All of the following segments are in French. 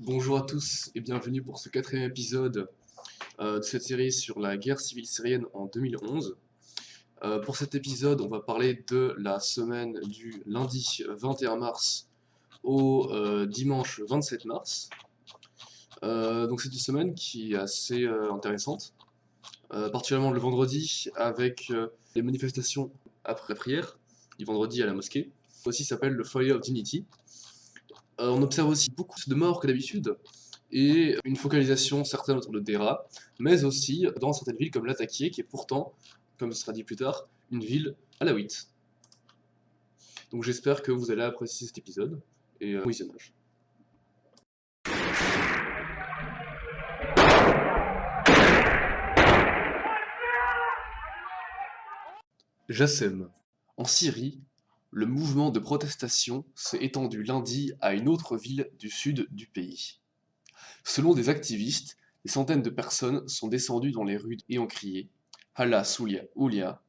Bonjour à tous et bienvenue pour ce quatrième épisode de cette série sur la guerre civile syrienne en 2011. Pour cet épisode, on va parler de la semaine du lundi 21 mars au dimanche 27 mars. Donc c'est une semaine qui est assez intéressante, particulièrement le vendredi avec les manifestations après prière, du vendredi à la mosquée. Aussi s'appelle le Fire of Dignity. On observe aussi beaucoup de morts que d'habitude, et une focalisation certaine autour de Dera, mais aussi dans certaines villes comme Latakia, qui est pourtant, comme ce sera dit plus tard, une ville alawite. Donc j'espère que vous allez apprécier cet épisode, et bon visionnage. Jassem. En Syrie, le mouvement de protestation s'est étendu lundi à une autre ville du sud du pays. Selon des activistes, des centaines de personnes sont descendues dans les rues et ont crié « Allah Soulia Oulia ».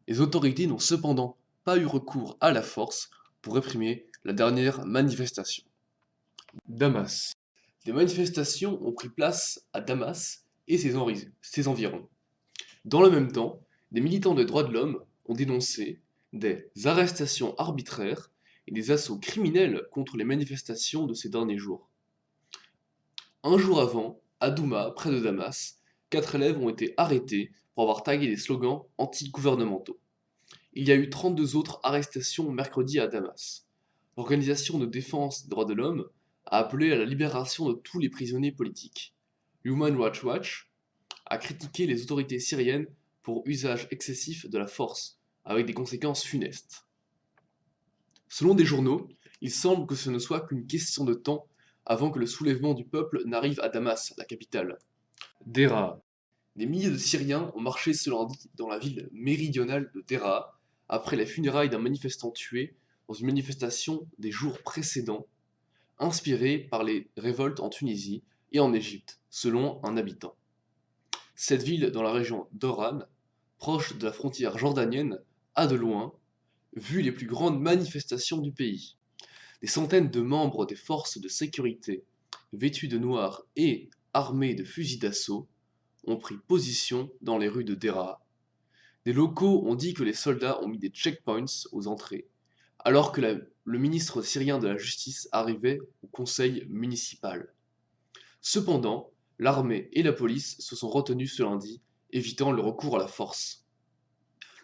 Les autorités n'ont cependant pas eu recours à la force pour réprimer la dernière manifestation. Damas. Des manifestations ont pris place à Damas et ses environs. Dans le même temps, des militants des droits de l'homme ont dénoncé des arrestations arbitraires et des assauts criminels contre les manifestations de ces derniers jours. Un jour avant, à Douma, près de Damas, 4 élèves ont été arrêtés pour avoir tagué des slogans anti-gouvernementaux. Il y a eu 32 autres arrestations mercredi à Damas. L'organisation de défense des droits de l'homme a appelé à la libération de tous les prisonniers politiques. Human Rights Watch a critiqué les autorités syriennes pour usage excessif de la force, avec des conséquences funestes. Selon des journaux, il semble que ce ne soit qu'une question de temps avant que le soulèvement du peuple n'arrive à Damas, la capitale. Dera. Des milliers de Syriens ont marché ce lundi dans la ville méridionale de Dera après les funérailles d'un manifestant tué dans une manifestation des jours précédents, inspirée par les révoltes en Tunisie et en Égypte, selon un habitant. Cette ville dans la région d'Oran, proche de la frontière jordanienne, a de loin vu les plus grandes manifestations du pays. Des centaines de membres des forces de sécurité, vêtus de noir et armés de fusils d'assaut, ont pris position dans les rues de Dera. Des locaux ont dit que les soldats ont mis des checkpoints aux entrées, alors que le ministre syrien de la Justice arrivait au conseil municipal. Cependant, l'armée et la police se sont retenus ce lundi, évitant le recours à la force.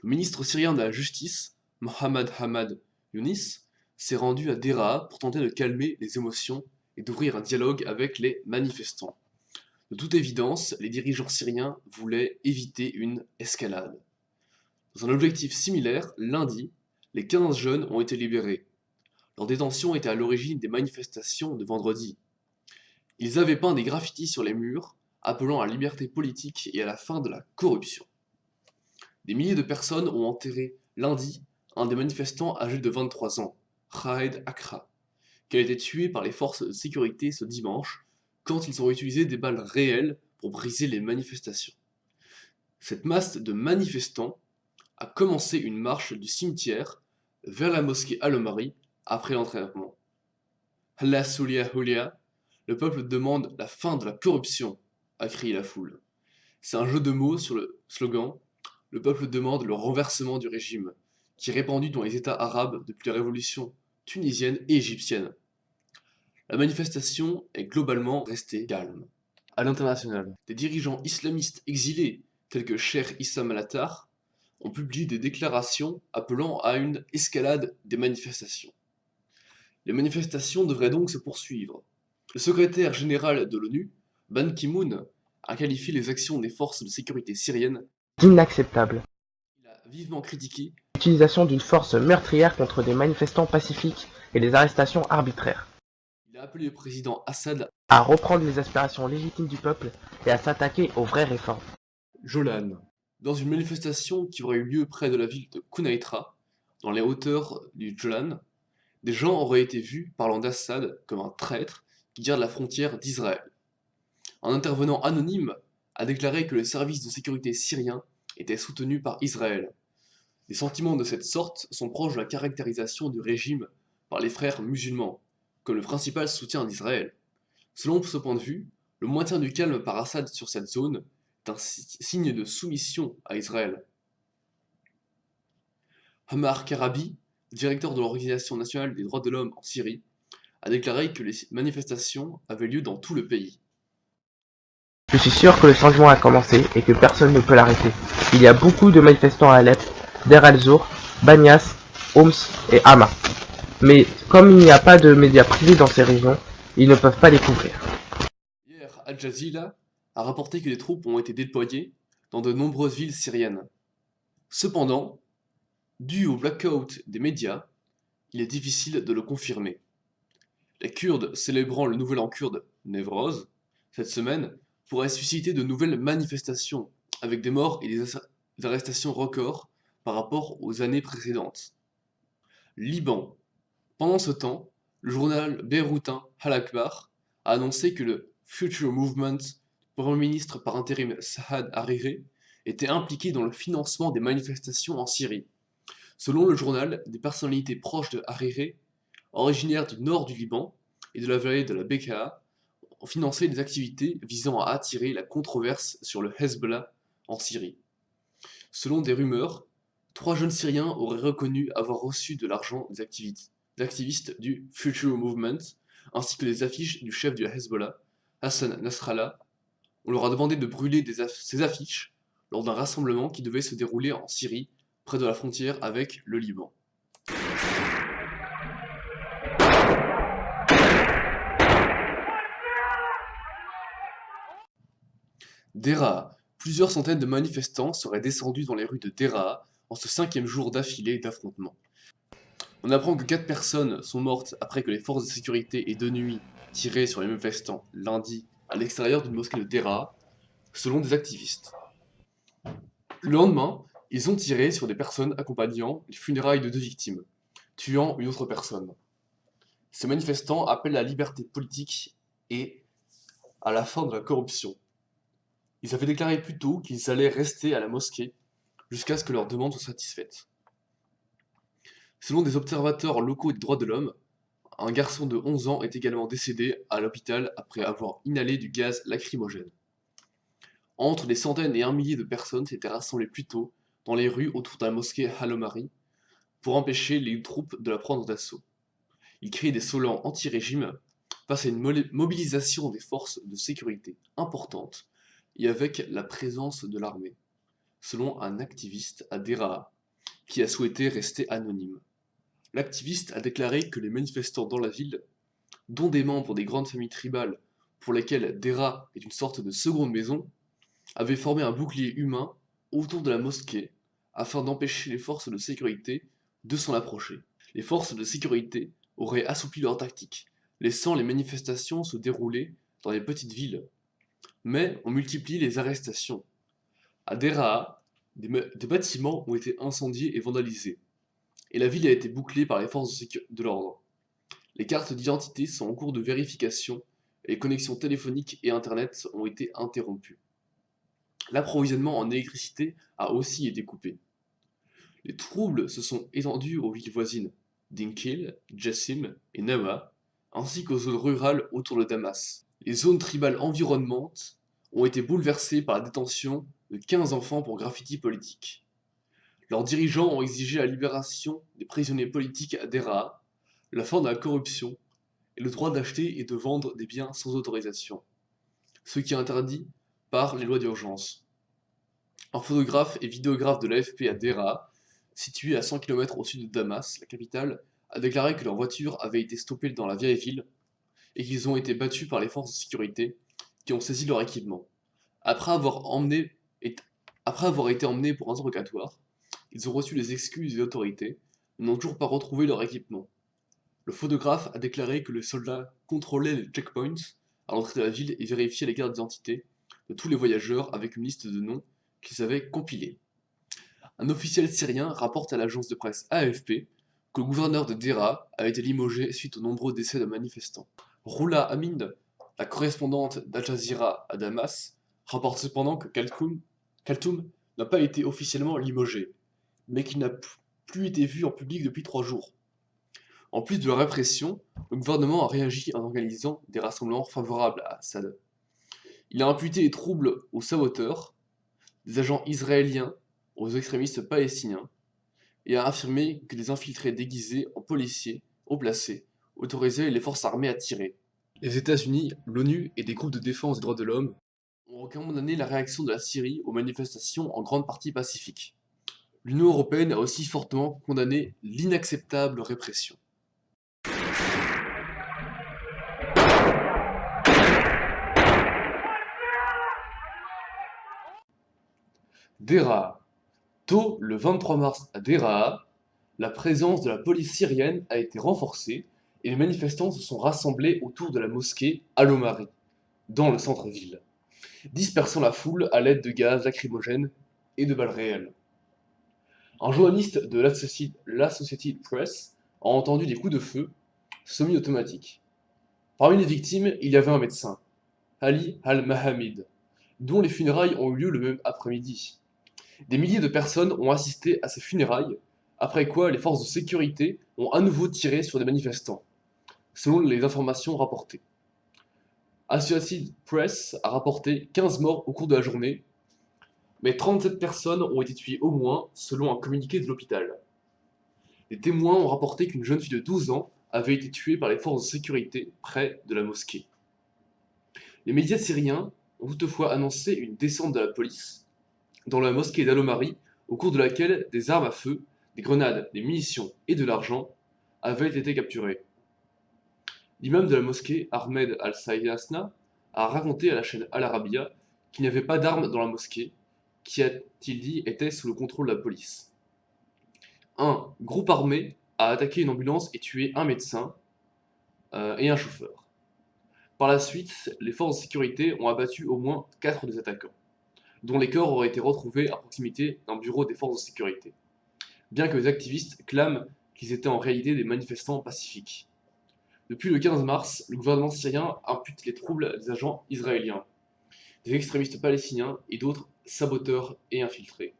Le ministre syrien de la Justice, Mohamed Hamad Younis, s'est rendu à Dera pour tenter de calmer les émotions et d'ouvrir un dialogue avec les manifestants. De toute évidence, les dirigeants syriens voulaient éviter une escalade. Dans un objectif similaire, lundi, les 15 jeunes ont été libérés. Leur détention était à l'origine des manifestations de vendredi. Ils avaient peint des graffitis sur les murs, appelant à la liberté politique et à la fin de la corruption. Des milliers de personnes ont enterré lundi un des manifestants âgé de 23 ans, Khaled Akra, qui a été tué par les forces de sécurité ce dimanche quand ils ont utilisé des balles réelles pour briser les manifestations. Cette masse de manifestants a commencé une marche du cimetière vers la mosquée Al-Omari après l'enterrement. Allah Soulia Hulia, le peuple demande la fin de la corruption, a crié la foule. C'est un jeu de mots sur le slogan le peuple demande le renversement du régime, qui est répandu dans les États arabes depuis la révolution tunisienne et égyptienne. La manifestation est globalement restée calme. À l'international, des dirigeants islamistes exilés, tels que Cheikh Issam al-Attar, ont publié des déclarations appelant à une escalade des manifestations. Les manifestations devraient donc se poursuivre. Le secrétaire général de l'ONU, Ban Ki-moon, a qualifié les actions des forces de sécurité syriennes d'inacceptable. Il a vivement critiqué L'utilisation d'une force meurtrière contre des manifestants pacifiques et des arrestations arbitraires. Il a appelé le président Assad À reprendre les aspirations légitimes du peuple et à s'attaquer aux vraies réformes. Jolan. Dans une manifestation qui aurait eu lieu près de la ville de Quneitra, dans les hauteurs du Jolan, des gens auraient été vus parlant d'Assad comme un traître qui garde la frontière d'Israël. Un intervenant anonyme a déclaré que les services de sécurité syriens étaient soutenus par Israël. Des sentiments de cette sorte sont proches de la caractérisation du régime par les frères musulmans, comme le principal soutien d'Israël. Selon ce point de vue, le maintien du calme par Assad sur cette zone est un signe de soumission à Israël. Hamar Karabi, directeur de l'Organisation nationale des droits de l'homme en Syrie, a déclaré que les manifestations avaient lieu dans tout le pays. Je suis sûr que le changement a commencé et que personne ne peut l'arrêter. Il y a beaucoup de manifestants à Alep, Der al-Zour, Banyas, Homs et Hama. Mais comme il n'y a pas de médias privés dans ces régions, ils ne peuvent pas les couvrir. Hier, Al Jazeera a rapporté que des troupes ont été déployées dans de nombreuses villes syriennes. Cependant, dû au blackout des médias, il est difficile de le confirmer. Les Kurdes célébrant le nouvel an kurde Newroz cette semaine pourraient susciter de nouvelles manifestations avec des morts et des arrestations records par rapport aux années précédentes. Liban. Pendant ce temps, le journal beyroutin Al Akhbar a annoncé que le Future Movement, Premier ministre par intérim Saad Hariri, était impliqué dans le financement des manifestations en Syrie. Selon le journal, des personnalités proches de Hariri, originaires du nord du Liban et de la vallée de la Bekaa, ont financé des activités visant à attirer la controverse sur le Hezbollah en Syrie. Selon des rumeurs, 3 jeunes Syriens auraient reconnu avoir reçu de l'argent des activistes du Future Movement, ainsi que les affiches du chef du Hezbollah, Hassan Nasrallah. On leur a demandé de brûler ces affiches lors d'un rassemblement qui devait se dérouler en Syrie, près de la frontière avec le Liban. Deraa. Plusieurs centaines de manifestants seraient descendus dans les rues de Deraa en ce 5e jour d'affilée d'affrontements. On apprend que 4 personnes sont mortes après que les forces de sécurité aient de nuit tiré sur les manifestants lundi à l'extérieur d'une mosquée de Deraa, selon des activistes. Le lendemain, ils ont tiré sur des personnes accompagnant les funérailles de 2 victimes, tuant une autre personne. Ces manifestants appellent à la liberté politique et à la fin de la corruption. Ils avaient déclaré plus tôt qu'ils allaient rester à la mosquée jusqu'à ce que leurs demandes soient satisfaites. Selon des observateurs locaux des droits de l'homme, un garçon de 11 ans est également décédé à l'hôpital après avoir inhalé du gaz lacrymogène. Entre des centaines et un millier de personnes s'étaient rassemblées plus tôt dans les rues autour de la mosquée Al-Omari pour empêcher les troupes de la prendre d'assaut. Ils crient des slogans anti-régime face à une mobilisation des forces de sécurité importante et avec la présence de l'armée, selon un activiste à Deraa qui a souhaité rester anonyme. L'activiste a déclaré que les manifestants dans la ville, dont des membres des grandes familles tribales pour lesquelles Deraa est une sorte de seconde maison, avaient formé un bouclier humain autour de la mosquée afin d'empêcher les forces de sécurité de s'en approcher. Les forces de sécurité auraient assoupli leur tactique, laissant les manifestations se dérouler dans les petites villes. Mais on multiplie les arrestations. À Deraa, des bâtiments ont été incendiés et vandalisés, et la ville a été bouclée par les forces de l'ordre. Les cartes d'identité sont en cours de vérification et les connexions téléphoniques et internet ont été interrompues. L'approvisionnement en électricité a aussi été coupé. Les troubles se sont étendus aux villes voisines, Dinkil, Jassim et Nawa, ainsi qu'aux zones rurales autour de Damas. Les zones tribales environnantes ont été bouleversées par la détention de 15 enfants pour graffiti politique. Leurs dirigeants ont exigé la libération des prisonniers politiques à Deraa, la fin de la corruption et le droit d'acheter et de vendre des biens sans autorisation, ce qui est interdit par les lois d'urgence. Un photographe et vidéographe de l'AFP à Deraa, situé à 100 km au sud de Damas, la capitale, a déclaré que leur voiture avait été stoppée dans la vieille ville et qu'ils ont été battus par les forces de sécurité qui ont saisi leur équipement. Après avoir été emmenés pour interrogatoire, ils ont reçu les excuses des autorités, mais n'ont toujours pas retrouvé leur équipement. Le photographe a déclaré que les soldats contrôlaient les checkpoints à l'entrée de la ville et vérifiaient les cartes d'identité de tous les voyageurs avec une liste de noms qu'ils avaient compilés. Un officiel syrien rapporte à l'agence de presse AFP que le gouverneur de Deraa a été limogé suite aux nombreux décès de manifestants. Roula Amin, la correspondante d'Al Jazeera à Damas, rapporte cependant que Kaltoum n'a pas été officiellement limogé, mais qu'il n'a plus été vu en public depuis 3 jours. En plus de la répression, le gouvernement a réagi en organisant des rassemblements favorables à Assad. Il a imputé les troubles aux saboteurs, des agents israéliens aux extrémistes palestiniens, et a affirmé que des infiltrés déguisés en policiers, haut placés, autorisaient les forces armées à tirer. Les États-Unis, l'ONU et des groupes de défense des droits de l'homme ont condamné la réaction de la Syrie aux manifestations en grande partie pacifiques. L'Union européenne a aussi fortement condamné l'inacceptable répression. Deraa. Tôt le 23 mars à Deraa, la présence de la police syrienne a été renforcée et les manifestants se sont rassemblés autour de la mosquée Al-Omari, dans le centre-ville, dispersant la foule à l'aide de gaz lacrymogènes et de balles réelles. Un journaliste de l'Associated Press a entendu des coups de feu semi-automatiques. Parmi les victimes, il y avait un médecin, Ali Al-Mahamid, dont les funérailles ont eu lieu le même après-midi. Des milliers de personnes ont assisté à ces funérailles, après quoi les forces de sécurité ont à nouveau tiré sur des manifestants, selon les informations rapportées. Associated Press a rapporté 15 morts au cours de la journée, mais 37 personnes ont été tuées au moins, selon un communiqué de l'hôpital. Des témoins ont rapporté qu'une jeune fille de 12 ans avait été tuée par les forces de sécurité près de la mosquée. Les médias syriens ont toutefois annoncé une descente de la police dans la mosquée d'Al-Omari, au cours de laquelle des armes à feu, des grenades, des munitions et de l'argent avaient été capturés. L'imam de la mosquée, Ahmed Al-Sayasna, a raconté à la chaîne Al Arabiya qu'il n'y avait pas d'armes dans la mosquée, qui, a-t-il dit, était sous le contrôle de la police. Un groupe armé a attaqué une ambulance et tué un médecin et un chauffeur. Par la suite, les forces de sécurité ont abattu au moins 4 des attaquants, dont les corps auraient été retrouvés à proximité d'un bureau des forces de sécurité, bien que les activistes clament qu'ils étaient en réalité des manifestants pacifiques. Depuis le 15 mars, le gouvernement syrien impute les troubles des agents israéliens, des extrémistes palestiniens et d'autres saboteurs et infiltrés.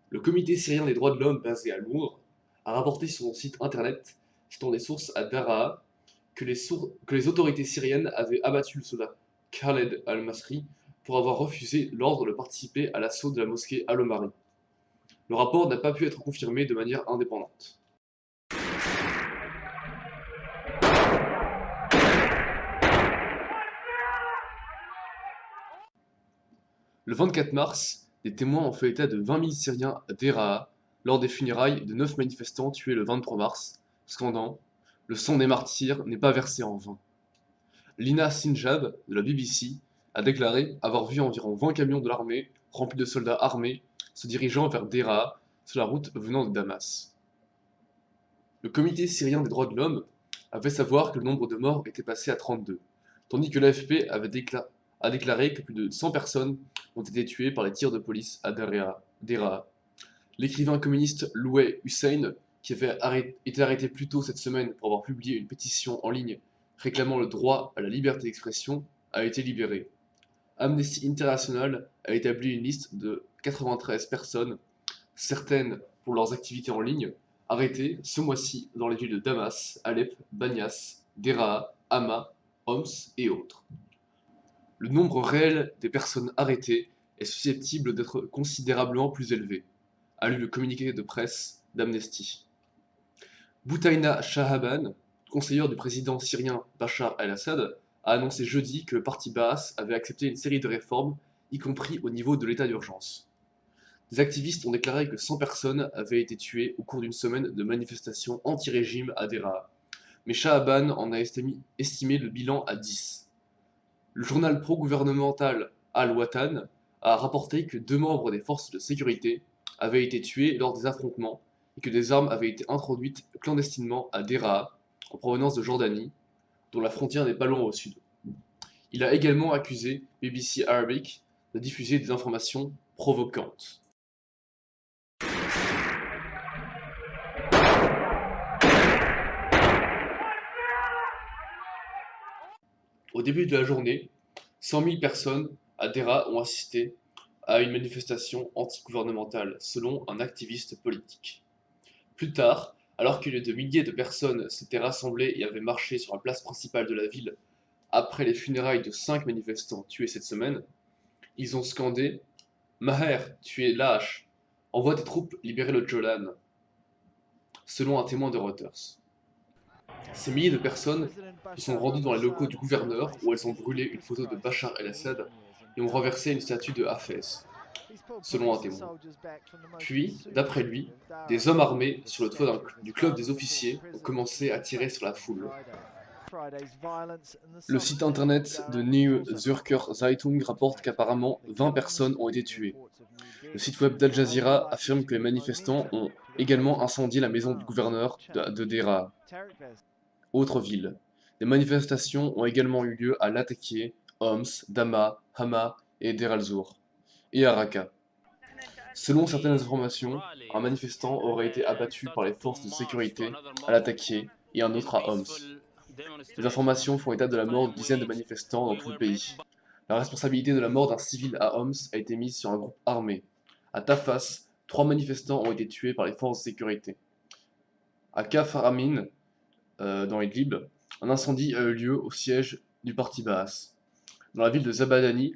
Le Comité syrien des droits de l'homme basé à Londres a rapporté sur son site internet, citant des sources à Daraa, que les autorités syriennes avaient abattu le soldat Khaled al-Masri pour avoir refusé l'ordre de participer à l'assaut de la mosquée Al-Omari. Le rapport n'a pas pu être confirmé de manière indépendante. Le 24 mars, des témoins ont fait état de 20 000 Syriens à Deraa lors des funérailles de 9 manifestants tués le 23 mars, scandant « Le sang des martyrs n'est pas versé en vain ». Lina Sinjab, de la BBC, a déclaré avoir vu environ 20 camions de l'armée remplis de soldats armés se dirigeant vers Deraa sur la route venant de Damas. Le Comité syrien des droits de l'homme a fait savoir que le nombre de morts était passé à 32, tandis que l'AFP a déclaré que plus de 100 personnes ont été tuées par les tirs de police à Deraa. L'écrivain communiste Louay Hussein, qui avait été arrêté plus tôt cette semaine pour avoir publié une pétition en ligne réclamant le droit à la liberté d'expression, a été libéré. Amnesty International a établi une liste de 93 personnes, certaines pour leurs activités en ligne, arrêtées ce mois-ci dans les villes de Damas, Alep, Banyas, Deraa, Hama, Homs et autres. Le nombre réel des personnes arrêtées est susceptible d'être considérablement plus élevé, a lu le communiqué de presse d'Amnesty. Boutaina Shahaban, conseillère du président syrien Bachar el-Assad, a annoncé jeudi que le parti Baas avait accepté une série de réformes, y compris au niveau de l'état d'urgence. Des activistes ont déclaré que 100 personnes avaient été tuées au cours d'une semaine de manifestations anti-régime à Deraa, mais Shahaban en a estimé le bilan à 10. Le journal pro-gouvernemental Al-Watan a rapporté que 2 membres des forces de sécurité avaient été tués lors des affrontements et que des armes avaient été introduites clandestinement à Deraa, en provenance de Jordanie, dont la frontière n'est pas loin au sud. Il a également accusé BBC Arabic de diffuser des informations provocantes. Au début de la journée, 100 000 personnes à Deraa ont assisté à une manifestation anti-gouvernementale, selon un activiste politique. Plus tard, Alors que de milliers de personnes s'étaient rassemblées et avaient marché sur la place principale de la ville après les funérailles de 5 manifestants tués cette semaine, ils ont scandé Maher, tu es lâche, envoie tes troupes libérer le Jolan, selon un témoin de Reuters. Ces milliers de personnes se sont rendues dans les locaux du gouverneur où elles ont brûlé une photo de Bachar el-Assad et ont renversé une statue de Hafez, selon un témoin. Puis, d'après lui, des hommes armés sur le toit du club des officiers ont commencé à tirer sur la foule. Le site internet de Neue Zürcher Zeitung rapporte qu'apparemment 20 personnes ont été tuées. Le site web d'Al Jazeera affirme que les manifestants ont également incendié la maison du gouverneur de Deraa. Autre ville. Des manifestations ont également eu lieu à Latakia, Homs, Dama, Hama et Deir al-Zour, et à Raqqa. Selon certaines informations, un manifestant aurait été abattu par les forces de sécurité à Latakia et un autre à Homs. Les informations font état de la mort de dizaines de manifestants dans tout le pays. La responsabilité de la mort d'un civil à Homs a été mise sur un groupe armé. À Tafas, 3 manifestants ont été tués par les forces de sécurité. À Kafr Amin, dans Idlib, un incendie a eu lieu au siège du parti Baas. Dans la ville de Zabadani,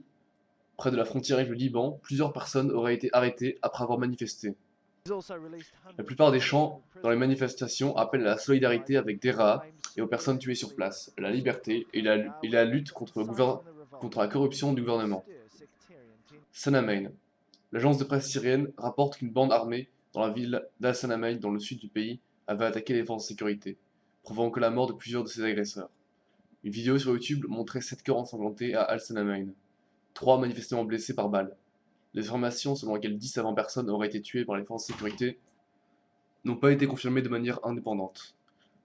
près de la frontière avec le Liban, plusieurs personnes auraient été arrêtées après avoir manifesté. La plupart des chants dans les manifestations appellent à la solidarité avec Deraa et aux personnes tuées sur place, à la liberté et la lutte contre la corruption du gouvernement. Sanamein. L'agence de presse syrienne rapporte qu'une bande armée dans la ville d'Al-Sanamein, dans le sud du pays, avait attaqué les forces de sécurité, provoquant la mort de plusieurs de ses agresseurs. Une vidéo sur YouTube montrait 7 corps ensanglantés à Al-Sanamein, 3 manifestement blessés par balles. Les informations selon lesquelles 10 à 20 personnes auraient été tuées par les forces de sécurité n'ont pas été confirmées de manière indépendante.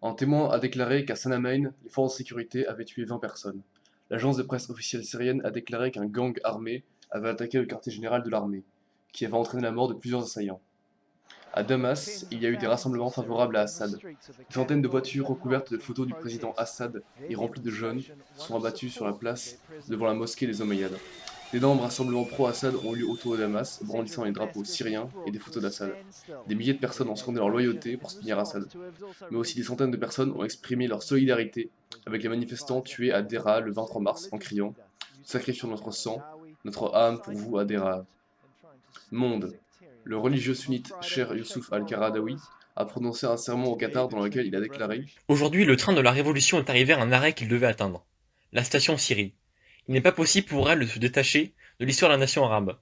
Un témoin a déclaré qu'à Sanamein, les forces de sécurité avaient tué 20 personnes. L'agence de presse officielle syrienne a déclaré qu'un gang armé avait attaqué le quartier général de l'armée, qui avait entraîné la mort de plusieurs assaillants. À Damas, il y a eu des rassemblements favorables à Assad. Des centaines de voitures recouvertes de photos du président Assad et remplies de jeunes sont abattues sur la place devant la mosquée des Omeyyades. D'énormes rassemblements pro-Assad ont eu lieu autour de Damas, brandissant les drapeaux syriens et des photos d'Assad. Des milliers de personnes ont scandé leur loyauté pour soutenir Assad. Mais aussi des centaines de personnes ont exprimé leur solidarité avec les manifestants tués à Deraa le 23 mars en criant « Sacrifions notre sang, notre âme pour vous à Deraa ». Monde. Le religieux sunnite Cheikh Youssouf al-Qaradawi a prononcé un sermon au Qatar dans lequel il a déclaré « Aujourd'hui, le train de la révolution est arrivé à un arrêt qu'il devait atteindre. La station Syrie. Il n'est pas possible pour elle de se détacher de l'histoire de la nation arabe. »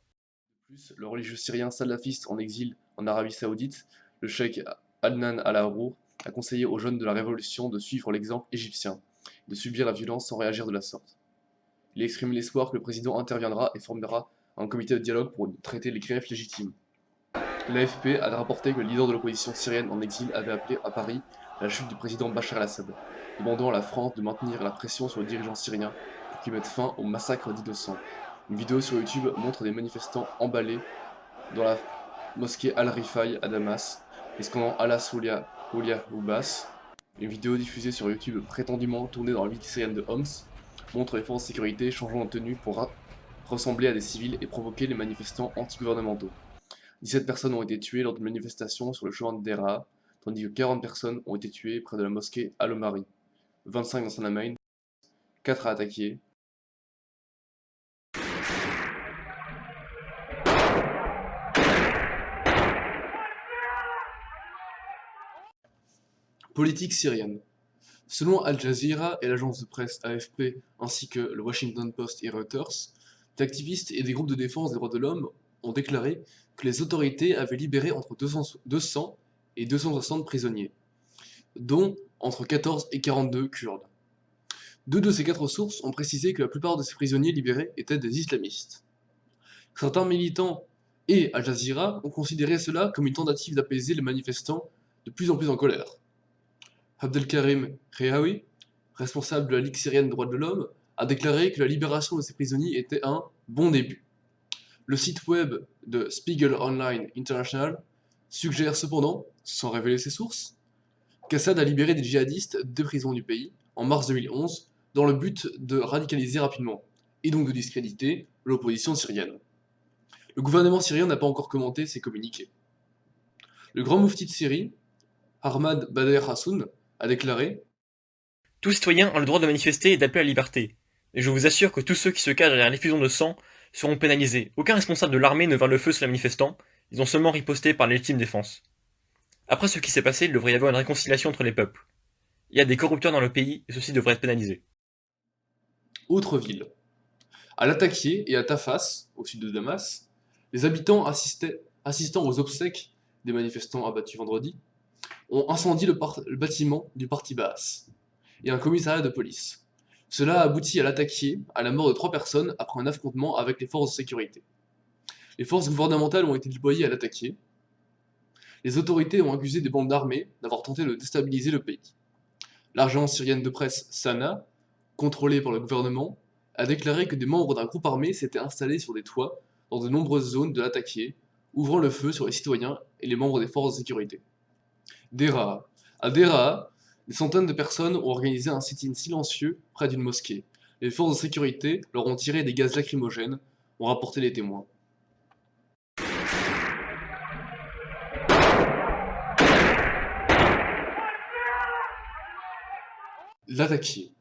De plus, le religieux syrien salafiste en exil en Arabie Saoudite, le cheikh Adnan al-Arrour, a conseillé aux jeunes de la révolution de suivre l'exemple égyptien, de subir la violence sans réagir de la sorte. Il exprime l'espoir que le président interviendra et formera un comité de dialogue pour traiter les griefs légitimes. L'AFP a rapporté que le leader de l'opposition syrienne en exil avait appelé à Paris la chute du président Bachar el-Assad, demandant à la France de maintenir la pression sur le dirigeant syrien pour qu'il mette fin au massacre d'innocents. Une vidéo sur YouTube montre des manifestants emballés dans la mosquée Al-Rifai à Damas, et scandant Allah Soulia Oubas. Une vidéo diffusée sur YouTube prétendument tournée dans la ville syrienne de Homs montre les forces de sécurité changeant de tenue pour ressembler à des civils et provoquer les manifestants anti-gouvernementaux. 17 personnes ont été tuées lors d'une manifestation sur le chemin de Deraa, tandis que 40 personnes ont été tuées près de la mosquée Al-Omari, 25 dans Sanamein, 4 à Attaquié. Politique syrienne. Selon Al Jazeera et l'agence de presse AFP ainsi que le Washington Post et Reuters, des activistes et des groupes de défense des droits de l'homme ont déclaré que les autorités avaient libéré entre 200 et 260 prisonniers, dont entre 14 et 42 Kurdes. 2 de ces 4 sources ont précisé que la plupart de ces prisonniers libérés étaient des islamistes. Certains militants et Al Jazeera ont considéré cela comme une tentative d'apaiser les manifestants de plus en plus en colère. Abdelkarim Rehawi, responsable de la Ligue syrienne des droits de l'homme, a déclaré que la libération de ces prisonniers était un bon début. Le site web de Spiegel Online International suggère cependant, sans révéler ses sources, qu'Assad a libéré des djihadistes des prisons du pays en mars 2011 dans le but de radicaliser rapidement, et donc de discréditer l'opposition syrienne. Le gouvernement syrien n'a pas encore commenté ces communiqués. Le grand moufti de Syrie, Ahmad Badr Hassoun a déclaré: Tout citoyen a le droit de manifester et d'appeler à la liberté. Et je vous assure que tous ceux qui se cachent derrière l'effusion de sang seront pénalisés. Aucun responsable de l'armée ne vint le feu sur les manifestants, ils ont seulement riposté par l'ultime défense. Après ce qui s'est passé, il devrait y avoir une réconciliation entre les peuples. Il y a des corrupteurs dans le pays et ceux-ci devraient être pénalisés. Autre ville. À Latakié et à Tafas, au sud de Damas, les habitants assistant aux obsèques des manifestants abattus vendredi ont incendié le bâtiment du Parti Baas et un commissariat de police. Cela a abouti à Latakié à la mort de 3 personnes après un affrontement avec les forces de sécurité. Les forces gouvernementales ont été déployées à Latakié. Les autorités ont accusé des bandes armées d'avoir tenté de déstabiliser le pays. L'agence syrienne de presse Sana, contrôlée par le gouvernement, a déclaré que des membres d'un groupe armé s'étaient installés sur des toits dans de nombreuses zones de Latakié, ouvrant le feu sur les citoyens et les membres des forces de sécurité. Deraa. À Deraa, des centaines de personnes ont organisé un sit-in silencieux près d'une mosquée. Les forces de sécurité leur ont tiré des gaz lacrymogènes, ont rapporté les témoins. Latakié.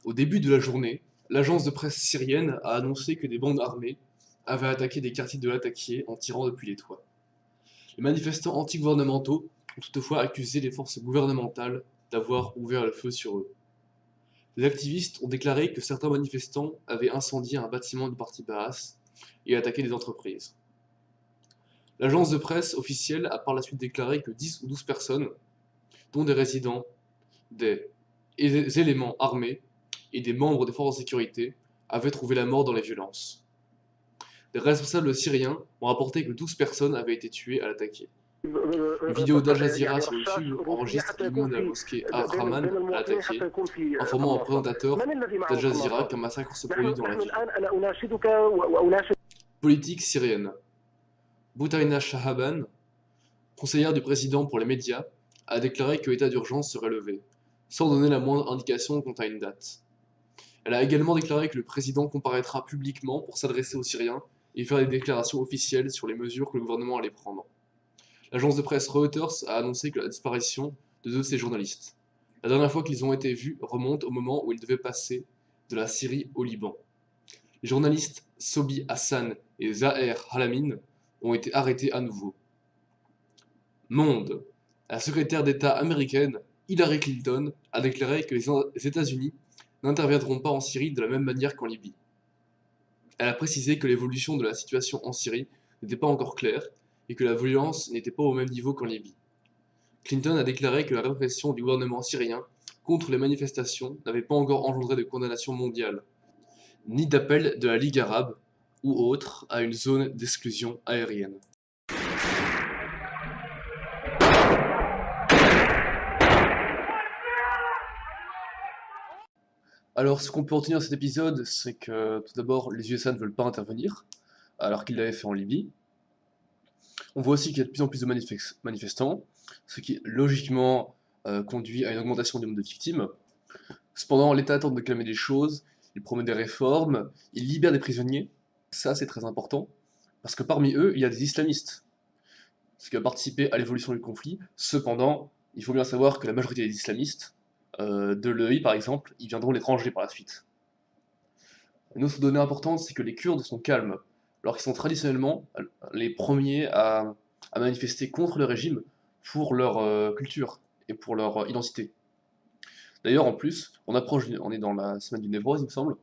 Au début de la journée, l'agence de presse syrienne a annoncé que des bandes armées avaient attaqué des quartiers de Latakié en tirant depuis les toits. Les manifestants anti-gouvernementaux ont toutefois accusé les forces gouvernementales d'avoir ouvert le feu sur eux. Les activistes ont déclaré que certains manifestants avaient incendié un bâtiment du Parti Baas et attaqué des entreprises. L'agence de presse officielle a par la suite déclaré que 10 ou 12 personnes, dont des résidents, des éléments armés et des membres des forces de sécurité, avaient trouvé la mort dans les violences. Des responsables syriens ont rapporté que 12 personnes avaient été tuées à l'attaquer. Une vidéo d'Al Jazeera sur YouTube enregistre l'imam de la mosquée Ar-Rahman à l'attaquer, informant au présentateur d'Al Jazeera qu'un massacre se produit dans la ville. Politique syrienne. Boutaina Shahaban, conseillère du président pour les médias, a déclaré que l'état d'urgence serait levé, sans donner la moindre indication quant à une date. Elle a également déclaré que le président comparaîtra publiquement pour s'adresser aux Syriens et faire des déclarations officielles sur les mesures que le gouvernement allait prendre. L'agence de presse Reuters a annoncé que la disparition de 2 de ses journalistes. La dernière fois qu'ils ont été vus remonte au moment où ils devaient passer de la Syrie au Liban. Les journalistes Sobi Hassan et Zaher Halamin ont été arrêtés à nouveau. Monde. La secrétaire d'État américaine Hillary Clinton a déclaré que les États-Unis n'interviendront pas en Syrie de la même manière qu'en Libye. Elle a précisé que l'évolution de la situation en Syrie n'était pas encore claire et que la violence n'était pas au même niveau qu'en Libye. Clinton a déclaré que la répression du gouvernement syrien contre les manifestations n'avait pas encore engendré de condamnation mondiale, ni d'appel de la Ligue arabe ou autre à une zone d'exclusion aérienne. Alors, ce qu'on peut retenir de cet épisode, c'est que tout d'abord, les USA ne veulent pas intervenir, alors qu'ils l'avaient fait en Libye. On voit aussi qu'il y a de plus en plus de manifestants, ce qui logiquement conduit à une augmentation du nombre de victimes. Cependant, l'État tente de calmer les choses, il promet des réformes, il libère des prisonniers. Ça, c'est très important, parce que parmi eux, il y a des islamistes, ce qui a participé à l'évolution du conflit. Cependant, il faut bien savoir que la majorité des islamistes, de l'EI par exemple, ils viendront de l'étranger par la suite. Une autre donnée importante, c'est que les Kurdes sont calmes, alors qu'ils sont traditionnellement les premiers à manifester contre le régime pour leur culture et pour leur identité. D'ailleurs, en plus, on est dans la semaine du Névrose, il me semble.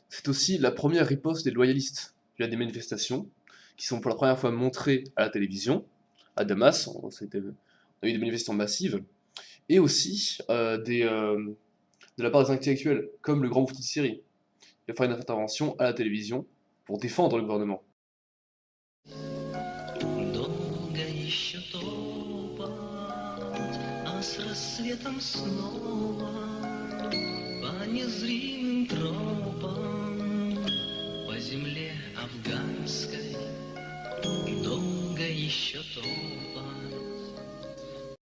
C'est aussi la première riposte des loyalistes. Il y a des manifestations qui sont pour la première fois montrées à la télévision. À Damas, on a eu des manifestations massives. Et aussi de la part des intellectuels, comme le Grand Moufti de Syrie. Il a fait une intervention à la télévision pour défendre le gouvernement. По земле афганской долго